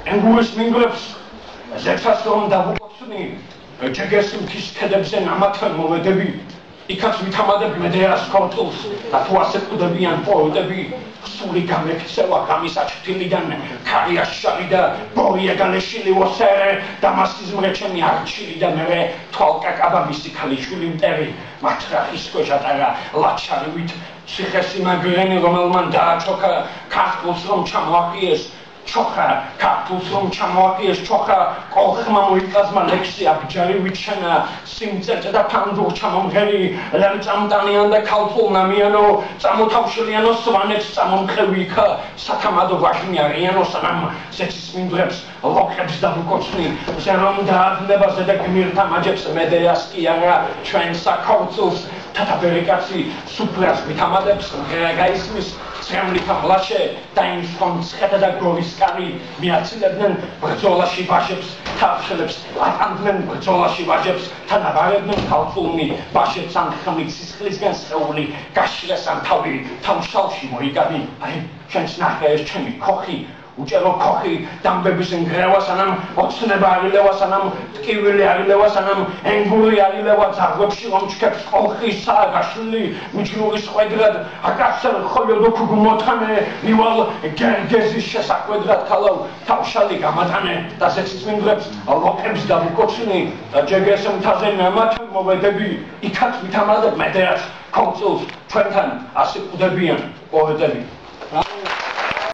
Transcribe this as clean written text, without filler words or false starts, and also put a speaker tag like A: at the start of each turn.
A: ენგურის მინგლებს ზეცას რომ დავუკოცნი ჯეგეს მთის ქედებზე ნამათან მოვედები იქაც ვითამადებ მედეას ქორწილს და თუ ასე კვდებიან პოეტები სული გამექცევა გამისაჩრთილიდან ქარიაშალი და ბორია გალეშილი ვოსერე დამასის მრეჩემი არჩილი და მერე თვალკაკაბა მისი ქალიშვილი მტერი მაჩრახის ქვეშატარა ლაჩარივით ციხესიმაგრენი რომელმან დააჩოქა ქართულს რომ ჩამოაყიეს ჩოხა ქართულს რომ ჩამოაყიეს ჩოხა კოლხმა მოიწაზმა ლექსი აბჯარი ვიჩენა სიმწეწე და ფანდურ ჩამომღერი ლერწამტანიან და ქალფულნამიანო წამოთავშილიანო სვანეთს წამომხევი იქა სათამადო ვაჟნი არიანო სანამ ზეთის მინდვრებს ლოქებს დავუკოცნი ზე რომ დაადნება ზედა გმირთა მაჯებს მედეას კი არა ჩვენ საქორწილს თათაბერიკაცი სუფრას ვითამადებს გაისმის ცრემლითა მლაშე და იმ სხონცხეთა და გორისკარი მიაცილებდნენ ბრძოლაში ვაჟებს თავშელებს ატანდნენ ბრძოლაში ვაჟებს თანაბარებდნენ ქალწულნი ვაჟებს ან ხმით სისხლისგან სხეული გაშლესან თავი თავშალში მოიგანი აი ჩვენს ნახევარს ჩემი ქოხი უჭერო ქოხი დამბების ნგრევა სანამ ოცნება არილევა სანამ ტკივილი არილევა სანამ ენგური არილევა ძაღლებში რომჩქებს კოლხისა გაშლილი მიჯნურის ხვედრად აკაცერ ხოლო ქუგმოთანე მივალ გერგეზის შესაკვედრად ქალავ თავშალი გამატანე და ზეცისმინდრებს ლოქებს დავუკოცნი და ჯეგეს მთაზე ნამათი მოვედები იქაც ვითამადებ მედეას ქორწილს ჩვენთან ასე კვდებიან პოეტები